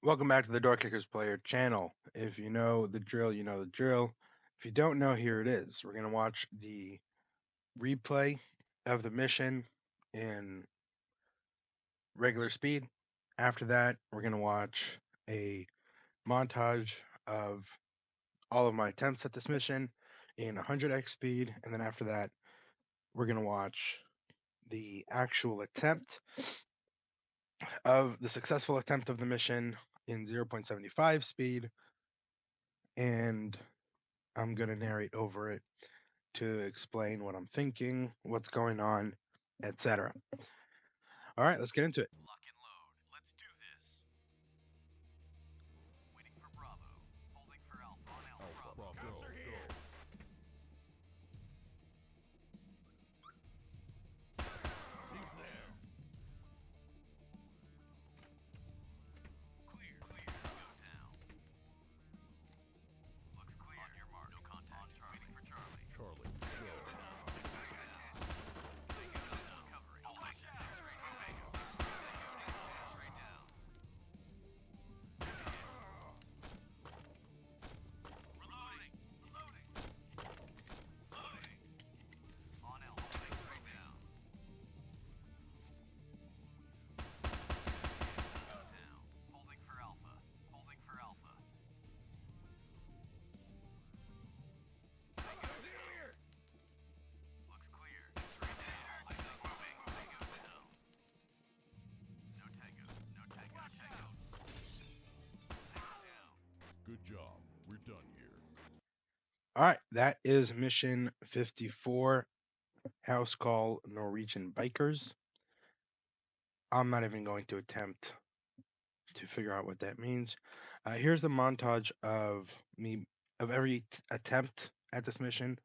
Welcome back to the Doorkickers player channel. If you know the drill, you know the drill. If you don't know, here it is. We're going to watch the replay of the mission in regular speed. After that, we're going to watch a montage of all of my attempts at this mission in 100x speed. And then after that, we're going to watch the actual attempt of the successful attempt of the mission in 0.75 speed. And I'm going to narrate over it to explain what I'm thinking, what's going on, etc. All right, let's get into it. Lock and load. Let's do this. Waiting for Bravo. Holding for Alpha. On Alpha. Bravo. Cops are here. He's there. Clear. Go down. Looks clear. On your mark. No contact. Waiting for Charlie. Charlie, go. Covering. Holding. Straight down. Reloading. Loading. On Alpha. Straight down. Down. Holding for Alpha. Holding for Alpha. Here. Looks clear. Straight down. Moving. Tango down. No tangos. No tango. Tango down. Good job. We're done here. All right, that is mission 54, House Call Norwegian Bikers. I'm not even going to attempt to figure out what that means. Here's the montage of every attempt at this mission.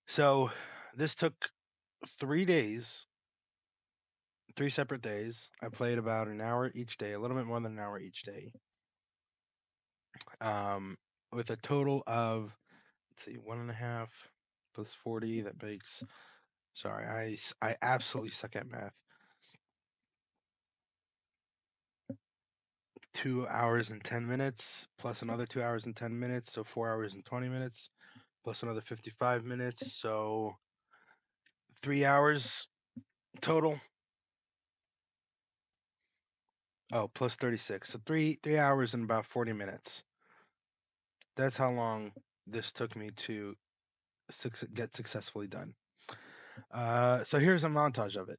So this took 3 days, 3 separate days. I played about an hour each day, a little bit more than an hour each day. With a total of, let's see, 1.5 plus 40, that makes, sorry, I absolutely suck at math. 2 hours and 10 minutes, plus another 2 hours and 10 minutes, so 4 hours and 20 minutes, plus another 55 minutes, so 3 hours total. Oh, plus 36, so 3 hours and about 40 minutes. That's how long this took me to get successfully done. So here's a montage of it.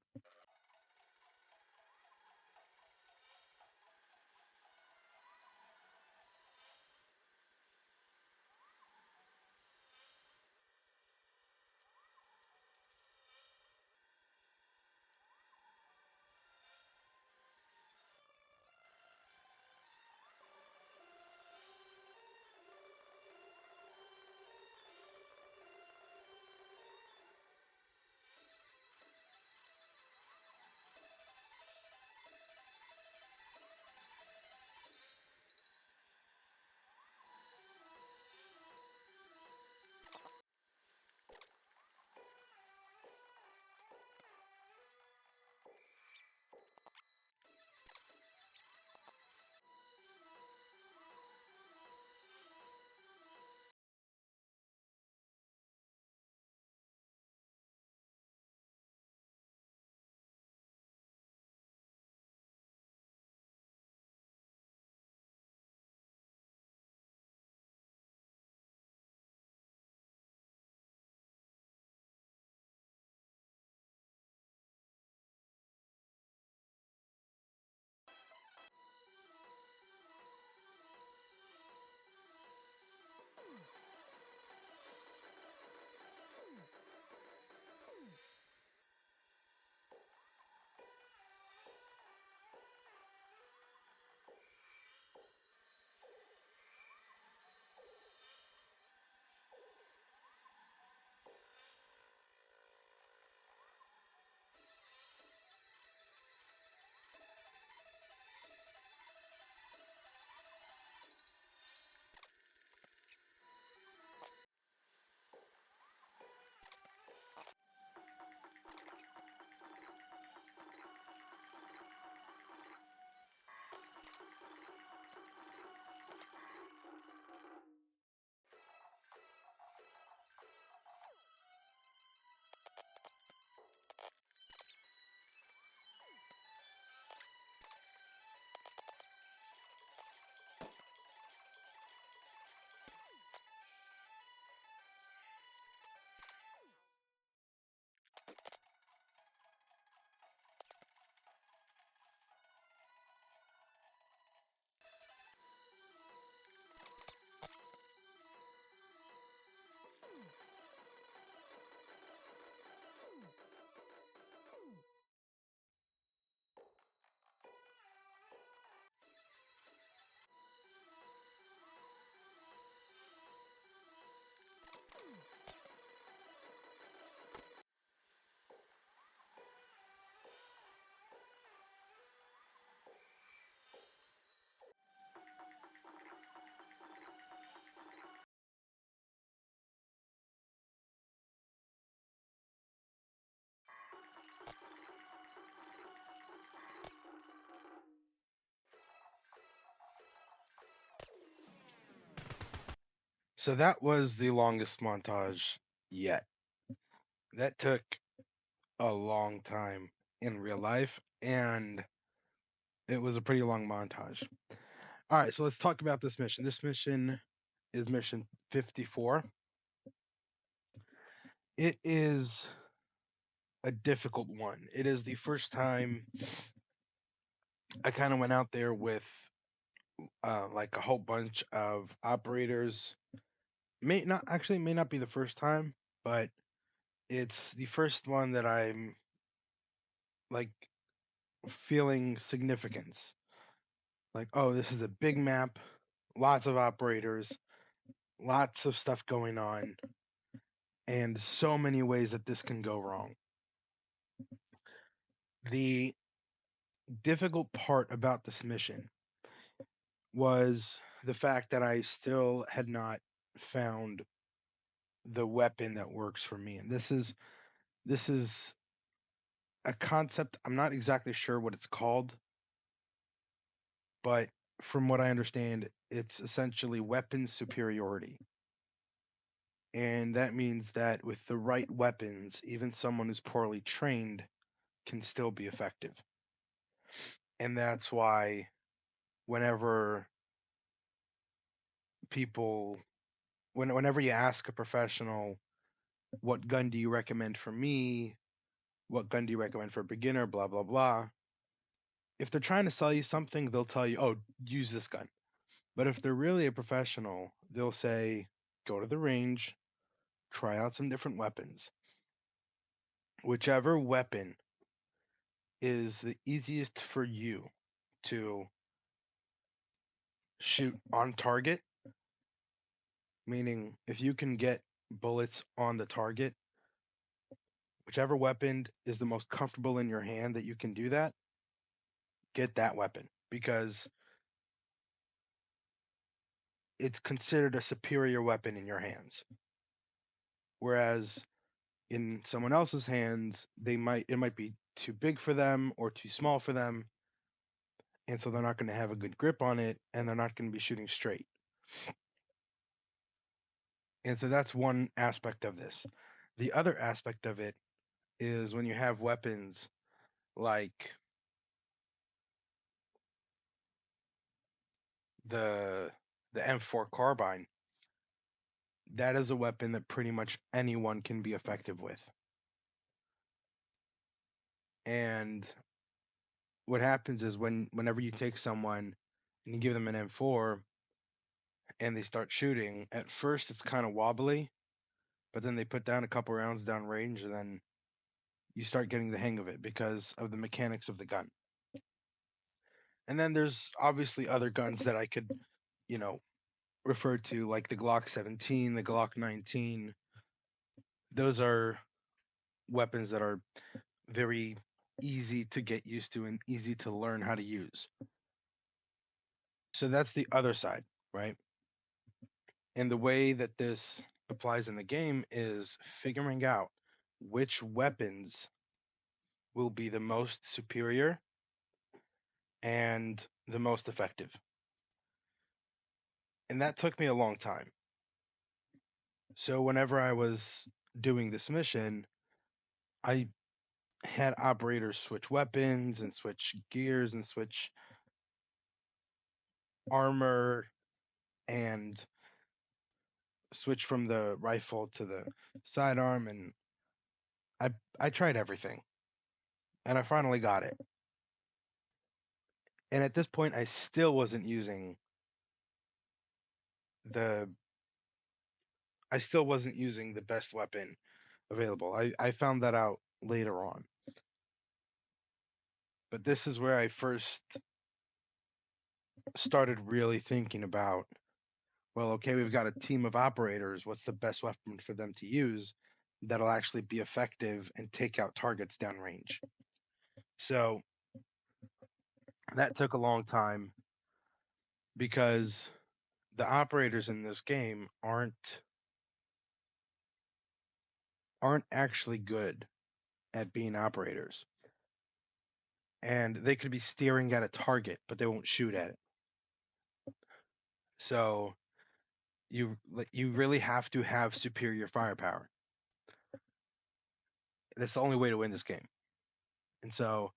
So that was the longest montage yet. That took a long time in real life, and it was a pretty long montage. All right, so let's talk about this mission. This mission is mission 54. It is a difficult one. It is the first time I kind of went out there with like a whole bunch of operators. May not be the first time, but it's the first one that I'm like feeling significance. Like, oh, this is a big map, lots of operators, lots of stuff going on, and so many ways that this can go wrong. The difficult part about this mission was the fact that I still had not found the weapon that works for me. And this is a concept. I'm not exactly sure what it's called, but from what I understand, it's essentially weapon superiority. And that means that with the right weapons, even someone who's poorly trained can still be effective. And that's why whenever people whenever you ask a professional, what gun do you recommend for me? What gun do you recommend for a beginner? Blah blah blah. If they're trying to sell you something, they'll tell you, "Oh, use this gun." But if they're really a professional, they'll say, "Go to the range, try out some different weapons. Whichever weapon is the easiest for you to shoot on target, meaning if you can get bullets on the target, whichever weapon is the most comfortable in your hand that you can do that, get that weapon because it's considered a superior weapon in your hands. Whereas in someone else's hands, it might be too big for them or too small for them, and so they're not going to have a good grip on it and they're not going to be shooting straight. And so that's one aspect of this. The other aspect of it is when you have weapons like the the M4 carbine, that is a weapon that pretty much anyone can be effective with. And what happens is whenever you take someone and you give them an M4 and they start shooting, at first it's kind of wobbly, but then they put down a couple rounds down range and then you start getting the hang of it because of the mechanics of the gun. And then there's obviously other guns that I could, you know, refer to like the Glock 17, the Glock 19. Those are weapons that are very easy to get used to and easy to learn how to use. So that's the other side, right? And the way that this applies in the game is figuring out which weapons will be the most superior and the most effective. And that took me a long time. So whenever I was doing this mission, I had operators switch weapons and switch gears and switch armor and switch from the rifle to the sidearm, and I tried everything and I finally got it. And at this point I still wasn't using the the best weapon available. I found that out later on. But this is where I first started really thinking about, well, okay, we've got a team of operators. What's the best weapon for them to use that'll actually be effective and take out targets downrange? So that took a long time because the operators in this game aren't actually good at being operators. And they could be staring at a target, but they won't shoot at it. So you really have to have superior firepower. That's the only way to win this game. And so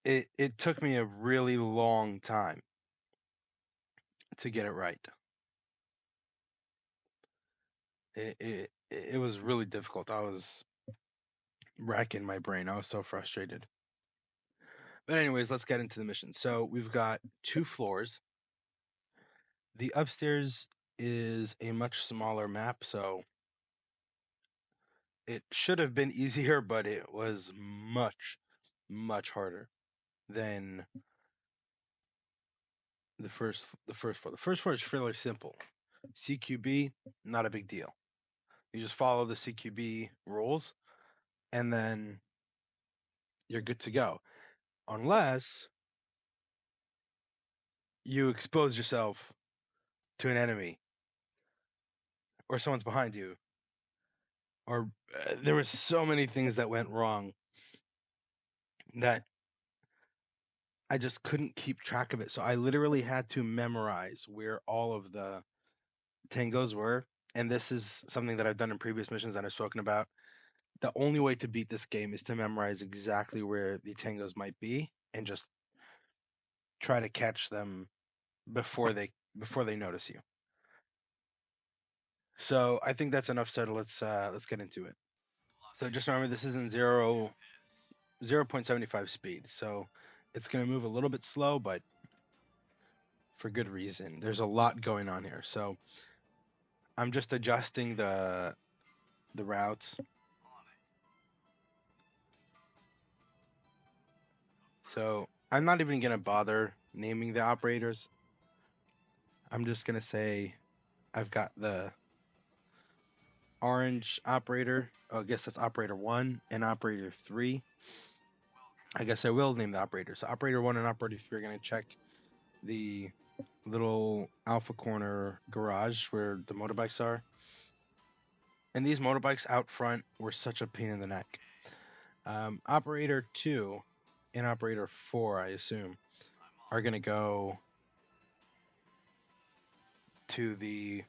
it took me a really long time to get it right. It was really difficult. I was racking my brain. I was so frustrated. But anyways, let's get into the mission. So we've got 2 floors. The upstairs is a much smaller map, so it should have been easier, but it was much harder than the first floor. The first floor is fairly simple. CQB, not a big deal. You just follow the CQB rules, and then you're good to go. Unless you expose yourself to an enemy, or someone's behind you, or there were so many things that went wrong that I just couldn't keep track of it. So I literally had to memorize where all of the tangos were. And this is something that I've done in previous missions that I've spoken about. The only way to beat this game is to memorize exactly where the tangos might be and just try to catch them before they notice you. So I think that's enough said. Let's get into it. So just remember, this is in 0.75 speed, so it's going to move a little bit slow, but for good reason. There's a lot going on here, so I'm just adjusting the routes. So I'm not even going to bother naming the operators. I'm just going to say I've got the orange operator. Oh, I guess that's operator 1 and operator 3. I guess I will name the operators. So operator 1 and operator 3 are going to check the little alpha corner garage where the motorbikes are. And these motorbikes out front were such a pain in the neck. Operator 2 and operator 4, I assume, are going to go to the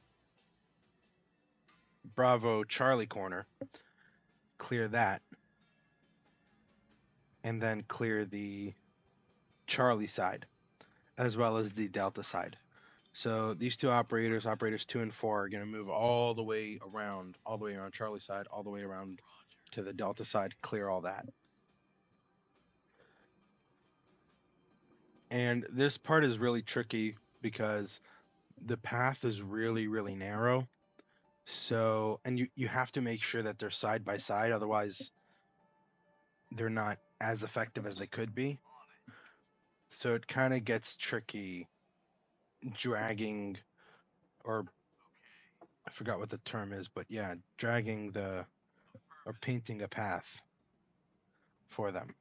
Bravo Charlie corner, clear that, and then clear the Charlie side, as well as the Delta side. So these 2 operators, operators 2 and 4, are going to move all the way around Charlie side, all the way around to the Delta side, clear all that. And this part is really tricky because the path is really, really narrow. So, and you have to make sure that they're side by side, otherwise they're not as effective as they could be. So it kind of gets tricky dragging, or I forgot what the term is, but yeah, dragging or painting a path for them.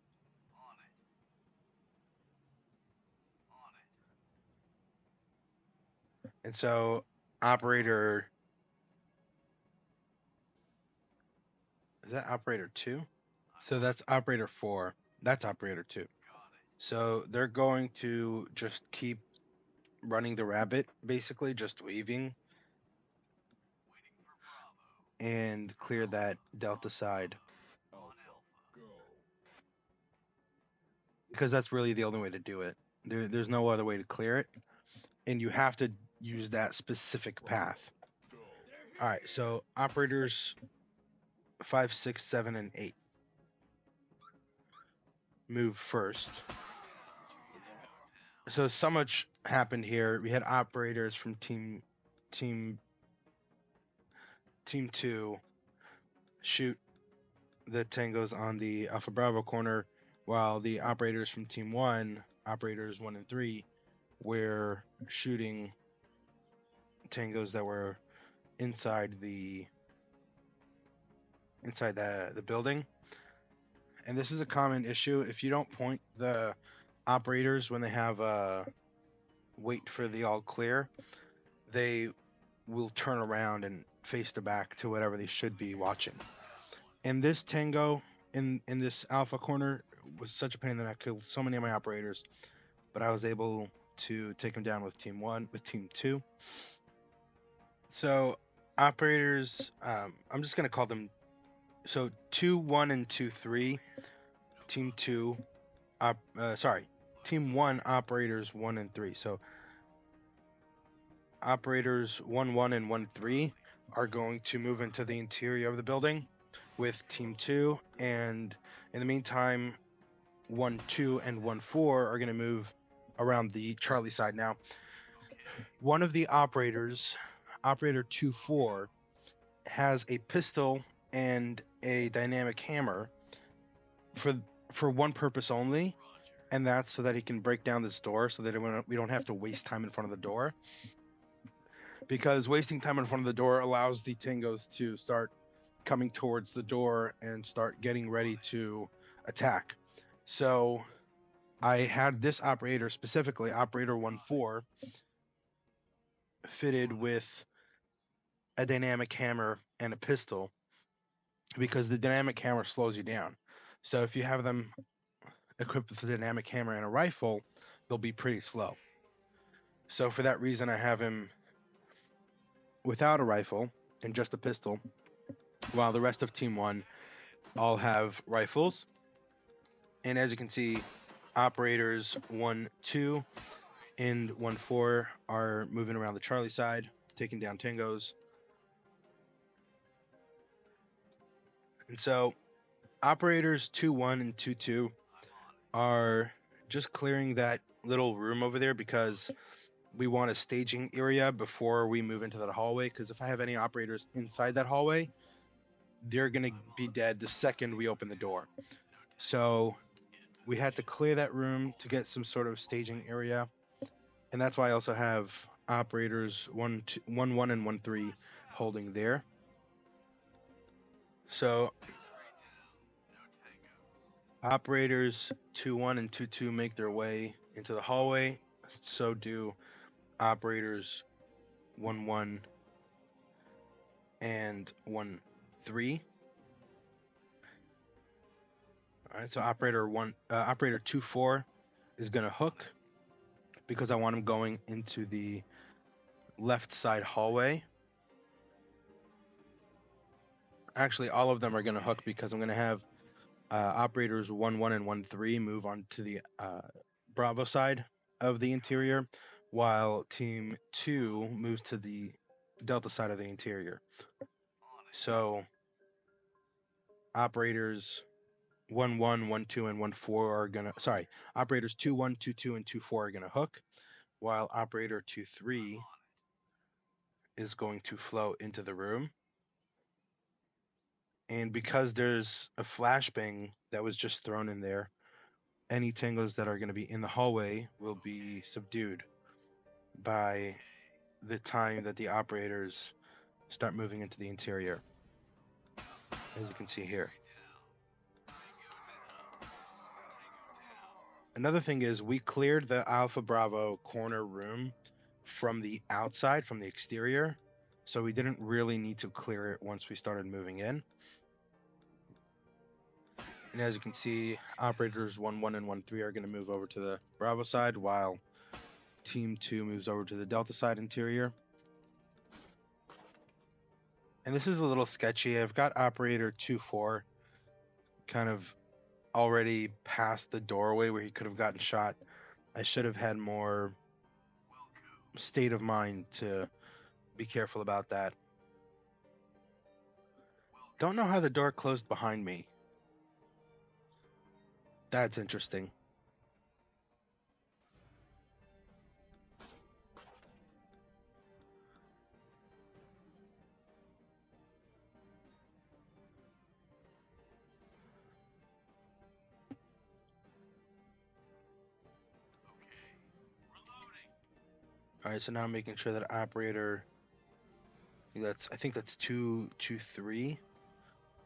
And so operator, is that operator 2? So that's operator 4. That's operator 2. So they're going to just keep running the rabbit, basically just weaving, and clear that Delta side, Alpha, go. because that's really the only way to do it. There's no other way to clear it, and you have to use that specific path. Go. All right, so operators 5, 6, 7, and 8 move first. So much happened here. We had operators from team 2 shoot the tangos on the Alpha Bravo corner, while the operators from team 1, operators 1 and 3, were shooting tangos that were inside the building. And this is a common issue. If you don't point the operators when they have wait for the all clear, they will turn around and face the back to whatever they should be watching. And this tango in this alpha corner was such a pain in the neck. Killed so many of my operators, but I was able to take him down with team 1, with team 2. So operators, I'm just gonna call them. So 2, 1, and 2, 3. Team 2, team 1 operators 1 and 3. So operators 1, 1, and 1, 3 are going to move into the interior of the building with team 2, and in the meantime 1, 2, and 1, 4 are going to move around the Charlie side. Now, one of the operators, operator 2, 4, has a pistol and a dynamic hammer for one purpose only, and that's so that he can break down this door so that we don't have to waste time in front of the door. Because wasting time in front of the door allows the Tangos to start coming towards the door and start getting ready to attack. So I had this operator specifically, operator 1-4, fitted with a dynamic hammer and a pistol, because the dynamic hammer slows you down. So if you have them equipped with a dynamic hammer and a rifle, they'll be pretty slow. So for that reason, I have him without a rifle and just a pistol, while the rest of Team 1 all have rifles. And as you can see, operators 1, 2, and 1, 4 are moving around the Charlie side, taking down Tangos. And so operators 2, 1, and 2, 2 are just clearing that little room over there because we want a staging area before we move into that hallway, because if I have any operators inside that hallway, they're going to be dead the second we open the door. So we had to clear that room to get some sort of staging area, and that's why I also have operators 1, 1, and 1, 3 holding there. So operators 2, 1, and 2, 2 make their way into the hallway. So do operators 1, 1, and 1, 3. All right, so operator 2, 4 is going to hook because I want him going into the left side hallway. Actually, all of them are going to hook because I'm going to have operators 1, 1, and 1, 3 move on to the Bravo side of the interior, while team 2 moves to the Delta side of the interior. So operators 1, 1, 1, 2, and 1, 4 are going to, operators 2, 1, 2, 2, and 2, 4 are going to hook, while operator 2, 3 is going to flow into the room. And because there's a flashbang that was just thrown in there, any Tangos that are going to be in the hallway will be subdued by the time that the operators start moving into the interior, as you can see here. Another thing is we cleared the Alpha Bravo corner room from the outside, from the exterior, so we didn't really need to clear it once we started moving in. And as you can see, operators 1, 1, and 1, 3 are going to move over to the Bravo side, while Team 2 moves over to the Delta side interior. And this is a little sketchy. I've got operator 2, 4 kind of already past the doorway where he could have gotten shot. I should have had more state of mind to be careful about that. Don't know how the door closed behind me. That's interesting. All right, so now I'm making sure that operator, I think that's 2, 2, 3.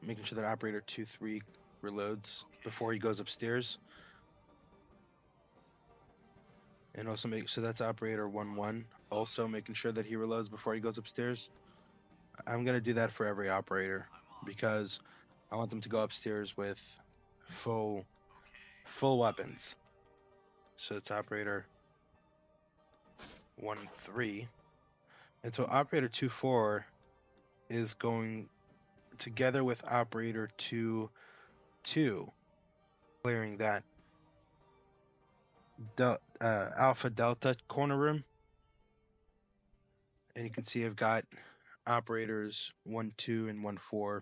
Making sure that operator 2, 3 reloads before he goes upstairs. And also so that's operator 1, 1. Also making sure that he reloads before he goes upstairs. I'm going to do that for every operator because I want them to go upstairs with full weapons. So it's operator 1-3. And so operator 2-4 is going together with operator 2-2, clearing that Alpha Delta corner room. And you can see I've got operators 1-2 and 1-4,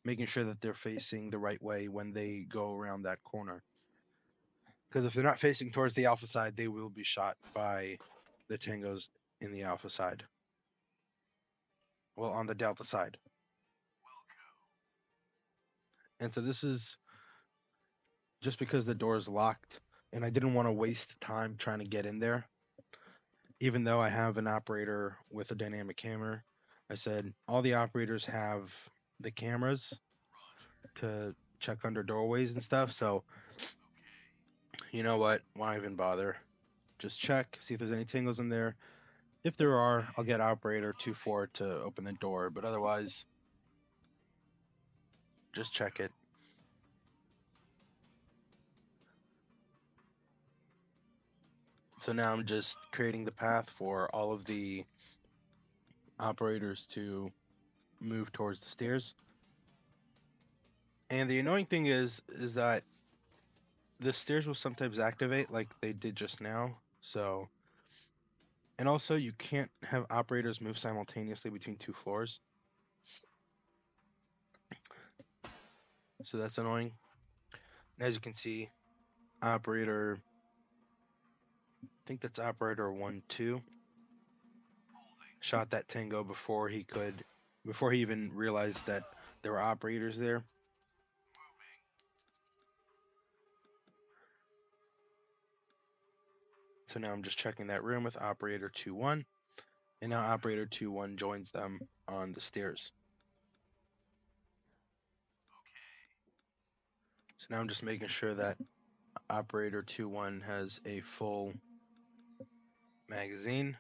making sure that they're facing the right way when they go around that corner. Because if they're not facing towards the Alpha side, they will be shot by the Tangos in the Alpha side. Well, on the Delta side. And so this is just because the door is locked, and I didn't want to waste time trying to get in there. Even though I have an operator with a dynamic hammer, I said all the operators have the cameras to check under doorways and stuff. So, you know what? Why even bother? Just check, see if there's any tangles in there. If there are, I'll get operator 2-4 to open the door, but otherwise, just check it. So now I'm just creating the path for all of the operators to move towards the stairs. And the annoying thing is that the stairs will sometimes activate like they did just now. So, and also you can't have operators move simultaneously between 2 floors. So that's annoying. And as you can see, operator, I think that's operator 1-2, shot that tango before he even realized that there were operators there. So now I'm just checking that room with operator 2-1, and now operator 2-1 joins them on the stairs. So now I'm just making sure that operator 2-1 has a full magazine.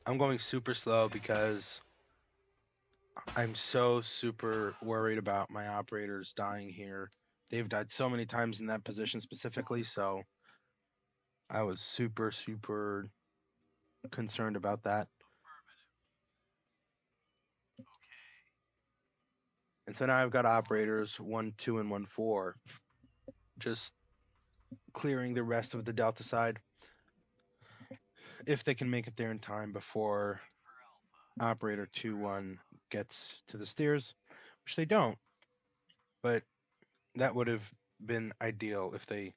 I'm going super slow because I'm so super worried about my operators dying here. They've died so many times in that position specifically, so I was super, super concerned about that. And so now I've got operators 1-2 and 1-4 just clearing the rest of the Delta side if they can make it there in time before operator 2-1 gets to the stairs, which they don't, but that would have been ideal if they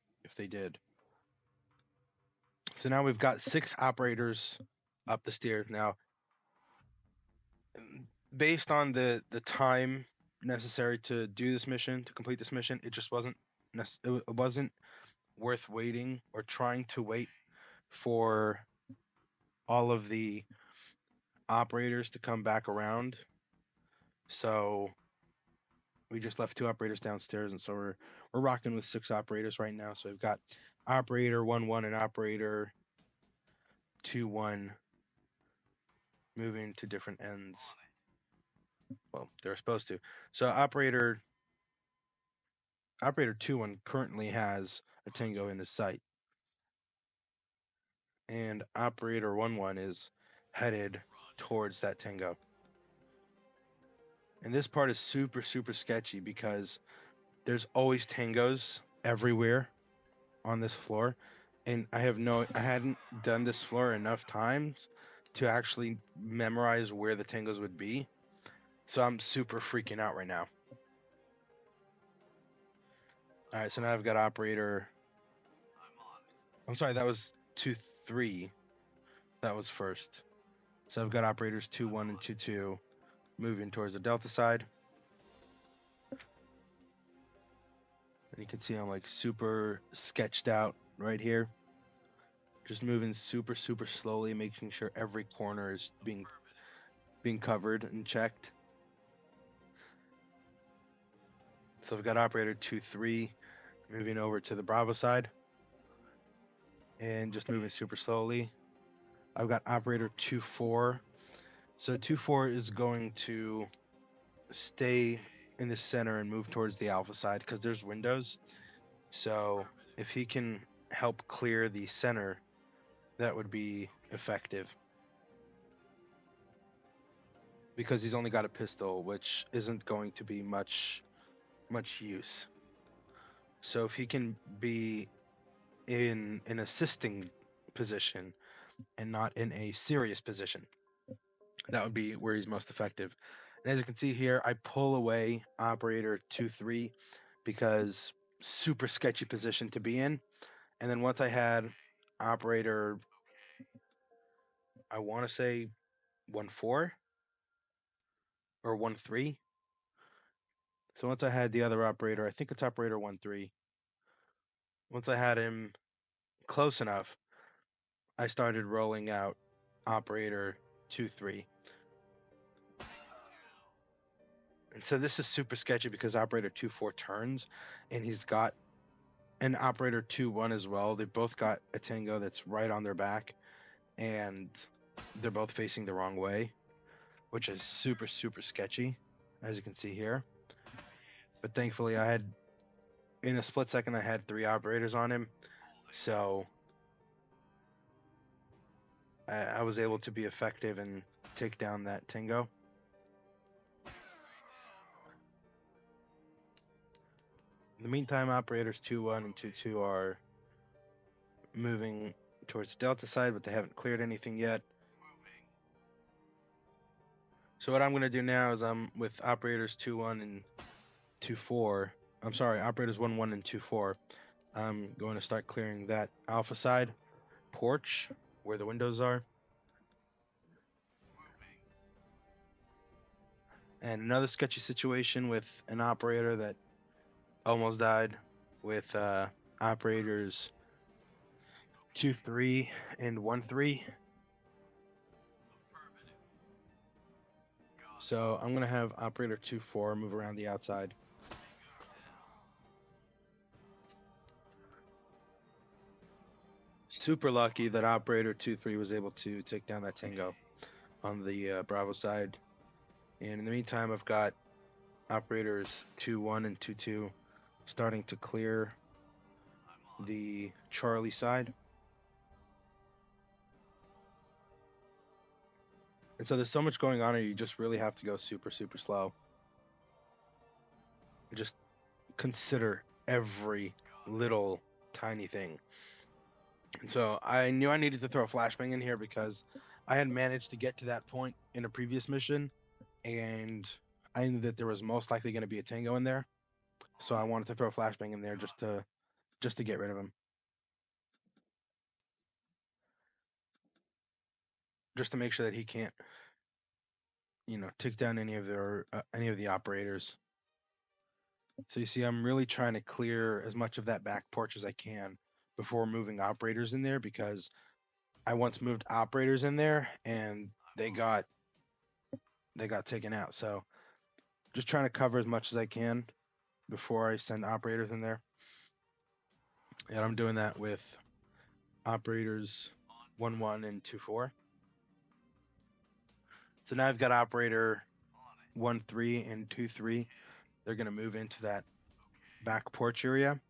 did. So now we've got 6 operators up the stairs now. Based on the time necessary to do this mission, to complete this mission, it just wasn't worth waiting or trying to wait for all of the operators to come back around. So we just left 2 operators downstairs, and so we're rocking with 6 operators right now. So we've got operator 1-1 and operator 2-1 moving to different ends. Well, they're supposed to. So operator 2-1 currently has a tango in his sight, and operator 1-1 is headed towards that tango. And this part is super, super sketchy because there's always tangos everywhere on this floor, and I hadn't done this floor enough times to actually memorize where the tangos would be, so I'm super freaking out right now. All right, so now I've got operator. I'm sorry, that was 2-3. That was first. So I've got operators 2-1 and 2-2 moving towards the Delta side. And you can see I'm like super sketched out right here. Just moving super, super slowly, making sure every corner is being covered and checked. So I've got operator 2-3 moving over to the Bravo side and just moving super slowly. I've got operator 2-4. So 2-4 is going to stay in the center and move towards the alpha side because there's windows. So if he can help clear the center, that would be effective. Because he's only got a pistol, which isn't going to be much use. So if he can be in an assisting position and not in a serious position, that would be where he's most effective. And as you can see here, I pull away operator 2-3 because super sketchy position to be in. And then once I had operator, I want to say 1-4 or 1-3. So once I had the other operator, I think it's operator 1-3. Once I had him close enough, I started rolling out operator 2-3. And so this is super sketchy because operator 2-4 turns and he's got an operator 2-1 as well. They both got a tango that's right on their back and they're both facing the wrong way, which is super sketchy, as you can see here. But thankfully I had, in a split second, I had 3 operators on him. So I was able to be effective and take down that tango. In the meantime, operators 2-1 and 2-2 are moving towards the delta side, but they haven't cleared anything yet. So what I'm going to do now is I'm with operators 2-1 and 2-4. I'm sorry, operators 1-1 and 2-4. I'm going to start clearing that alpha side porch where the windows are. And another sketchy situation with an operator that almost died with operators 2-3 and 1-3. So I'm going to have operator 2-4 move around the outside. Super lucky that operator 2-3 was able to take down that tango on the Bravo side. And in the meantime, I've got operators 2-1 and 2-2 starting to clear the Charlie side. And so there's so much going on here, you just really have to go super slow. Just consider every little tiny thing. And so I knew I needed to throw a flashbang in here because I had managed to get to that point in a previous mission, and I knew that there was most likely going to be a tango in there. So I wanted to throw a flashbang in there just to get rid of him. Just to make sure that he can't, take down any of the operators. So you see, I'm really trying to clear as much of that back porch as I can before moving operators in there, because I once moved operators in there and they got taken out. So just trying to cover as much as I can before I send operators in there. And I'm doing that with operators 1-1 and 2-4. So now I've got operator 1-3 and 2-3. They're going to move into that back porch area.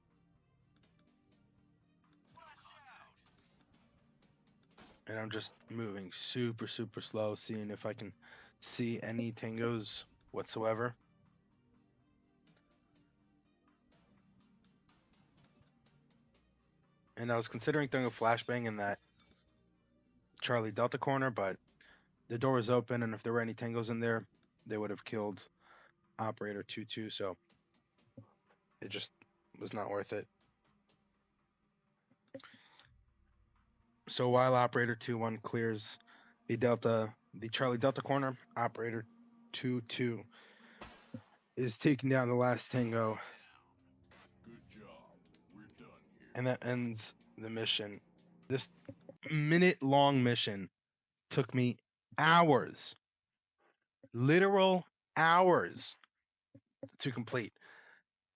And I'm just moving super slow, seeing if I can see any tangos whatsoever. And I was considering throwing a flashbang in that Charlie Delta corner, but the door was open, and if there were any tangos in there, they would have killed operator 2-2, so it just was not worth it. So while operator 2-1 clears the Charlie Delta corner, operator 2-2 is taking down the last tango. Good job. We're done here. And that ends the mission. This minute-long mission took me hours, literal hours, to complete.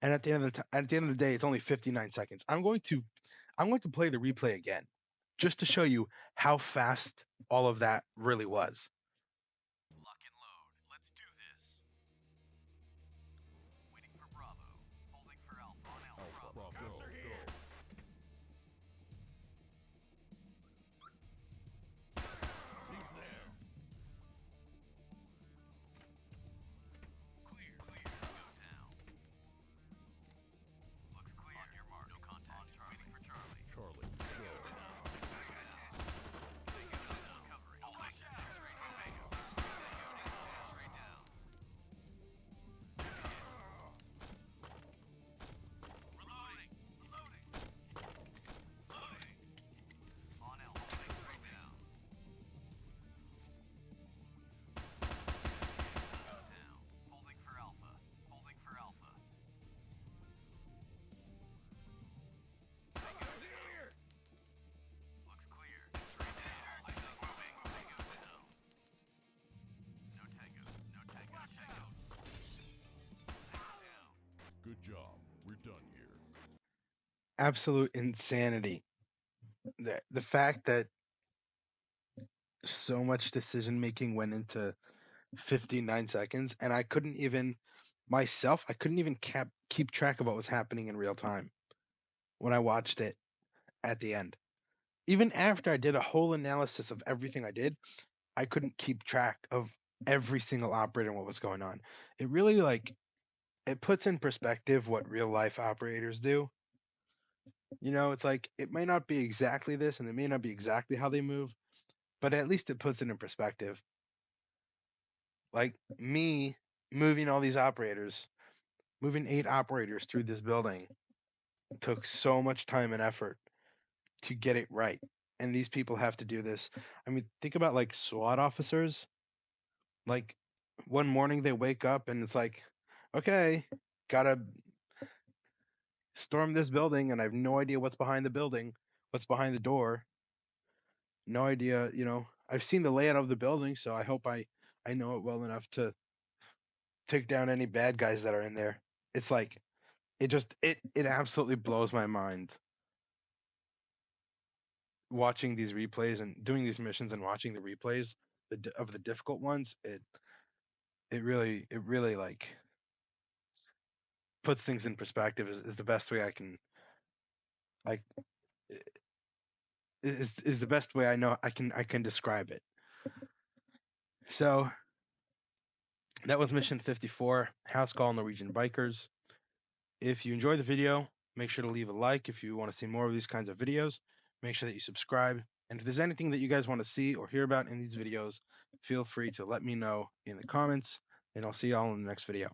And at the end of the day, it's only 59 seconds. I'm going to play the replay again, just to show you how fast all of that really was. Lock and load. Let's do this. Good job. We're done here. Absolute insanity. The fact that so much decision making went into 59 seconds, and I couldn't even myself, I couldn't even keep track of what was happening in real time when I watched it at the end. Even after I did a whole analysis of everything I did, I couldn't keep track of every single operator and what was going on. It really it puts in perspective what real life operators do. It's like it may not be exactly this and it may not be exactly how they move, but at least it puts it in perspective. Like me moving all these operators, moving 8 operators through this building took so much time and effort to get it right. And these people have to do this. I mean, think about like SWAT officers. Like one morning they wake up and it's like, okay, gotta storm this building, and I have no idea what's behind the building, what's behind the door. No idea, I've seen the layout of the building, so I hope I know it well enough to take down any bad guys that are in there. It's like it absolutely blows my mind watching these replays and doing these missions and watching the replays of the difficult ones. It really like puts things in perspective is the best way I can like is the best way I know I can describe it. So that was mission 54, House Call Norwegian Bikers. If you enjoyed the video, make sure to leave a like. If you want to see more of these kinds of videos, make sure that you subscribe. And if there's anything that you guys want to see or hear about in these videos, feel free to let me know in the comments, and I'll see y'all in the next video.